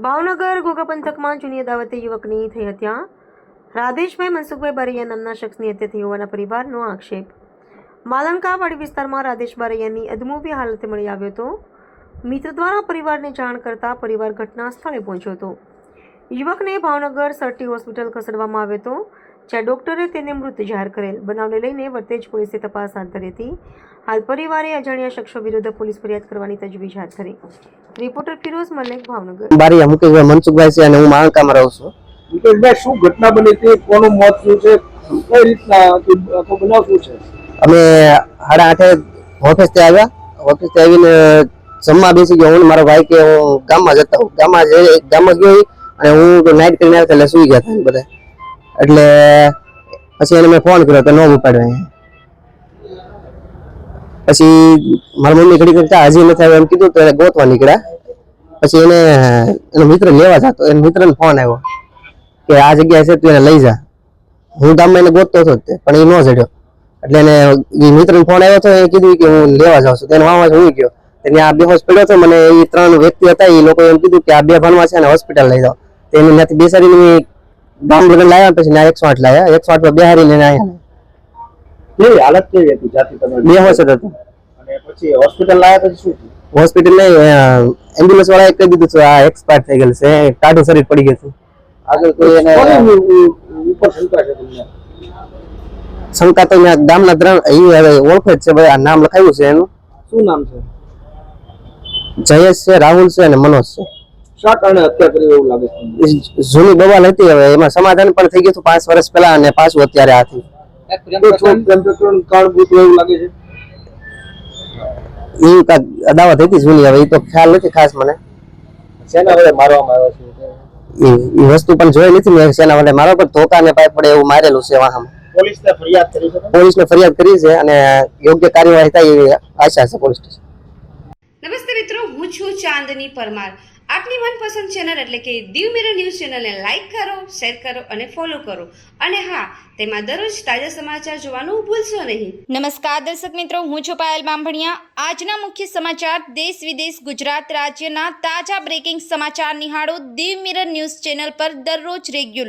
ભાવનગર ઘોઘા પંથકમાં જૂની અદાવતે યુવકની થઈ હત્યા. રાધેશભાઈ મનસુખભાઈ બારૈયા નામના શખ્સની હત્યા થઈ હોવાના પરિવારનો આક્ષેપ. માલંકાવાડી વિસ્તારમાં રાધેશ બારૈયાની અધમોવી હાલતે મળી આવ્યો હતો. મિત્ર દ્વારા પરિવારને જાણ કરતા પરિવાર ઘટના સ્થળે પહોંચ્યો હતો. યુવકને ભાવનગર સરટી હોસ્પિટલ ખસેડવામાં આવ્યો હતો, જ્યાં ડોક્ટરે તેને મૃત જાહેર કરેલ. બનાવને લઈને વર્તેજ પોલીસે તપાસ હાથ ધરી હતી. હાલ પરિવારે અજાણ્યા શખ્સો વિરુદ્ધ પોલીસ ફરિયાદ કરવાની તજવીજ હાથ ધરી. રિપોર્ટર ફિરોઝ મલેક, ભાવનગર. બારીયા મુકેશભાઈ મનસુખભાઈ છે અને હું માળકામાં રહું છું. મુકેશભાઈ, શું ઘટના બની હતી? કોનું મોત થયું છે? કઈ રીતના આખો બનાવ શું છે? અમે 8:30 ઓફિસથી આવ્યા. ઓફિસથી આવીને જમવા બેસી ગયો. હું મારો ભાઈ કે હું ગામમાં જતા હું ગામમાં ગયો અને હું નાઇટ કરીને આવ્યો એટલે સુઈ ગયા હતા બધા. એટલે પછી એને મેં ફોન કર્યો તો ન ઉપાડ્યો. પછી મારા મમ્મી ઘડી કરતા હજી નથી આવ્યો એમ કીધું તો એને ગોતવા નીકળ્યા. પછી એનો મિત્ર લેવા જતો, એના મિત્રને ફોન આવ્યો કે આ જગ્યાએ છે તું એને લઈ જા. હું ગામમાં એને ગોતતો હતો પણ એ ન ચડ્યો. એટલે એને એ મિત્રને ફોન આવ્યો હતો, એ કીધું કે હું લેવા જાઉં છું. તેને વાંમાં હું ગયો. તેને આ બેહોશ પડ્યો હતો. મને એ 3 વ્યક્તિ હતા, એ લોકો એમ કીધું કે આ 2 ભાનમાં છે અને હોસ્પિટલ લઈ જાઓ. તેને ત્યાંથી બેસાડીને ગામ લગન લાવ્યા. પછી 108 લાવ્યા. 108 પર બેહારીને આવ્યા. કેવી હાલત કેવી હતી જાતિ તમે? બેહોશ હતો. અને પછી હોસ્પિટલ લાવ્યા પછી શું થયું? હોસ્પિટલ નહીં, એમ્બ્યુલન્સ વાળાએ કહી દીધું છે આ એક્સપાયર થઈ ગયેલ છે, ટાઢું શરીર પડી ગયું છે. આગળ કોઈ એને ઉપર શંકા છે તમને? શંકા તો ગામના 3 હવે ઓળખે જ છે ભાઈ. આ નામ લખાયું છે એનું. શું નામ છે? જયેશ છે, રાહુલ છે અને મનોજ છે. શા કારણે હત્યા કરી એવું લાગે છે? જૂની બવાલ હતી. હવે એમાં સમાધાન પણ થઈ ગયું હતું 5 વર્ષ પહેલા અને પાછું અત્યારે આ થયું. કારણભૂત એવું લાગે છે. એ અદાવત હતી જૂની. હવે એ તો ખ્યાલ નથી ખાસ મને. શેના વડે મારવામાં આવ્યો છે? એ વસ્તુ પણ જોઈ નથી મેં. શેના વડે મારો પર ધોકા ને પાઇપ પડે એવું મારેલું છે વાહન. પોલીસને ફરિયાદ કરી છે? પોલીસને ફરિયાદ કરી છે અને યોગ્ય કાર્યવાહી થાય એવી આશા છે પોલીસ સ્ટેશન. નમસ્તે મિત્રો, હું છું ચાંદની પરમાર. આપની મનપસંદ ચેનલ એટલે કે દીવ મિરર ન્યૂઝ ચેનલને લાઈક કરો, શેર કરો અને ફોલો કરો. અને હા, તેમાં દરરોજ તાજા સમાચાર જોવાનું ભૂલશો નહીં. નમસ્કાર દર્શક મિત્રો, હું છું પાયલ બામભણિયા. આજના મુખ્ય સમાચાર દેશ વિદેશ ગુજરાત રાજ્યના તાજા બ્રેકિંગ સમાચાર નિહાળો દીવ મિરર ન્યૂઝ ચેનલ પર દરરોજ રેગ્યુલર.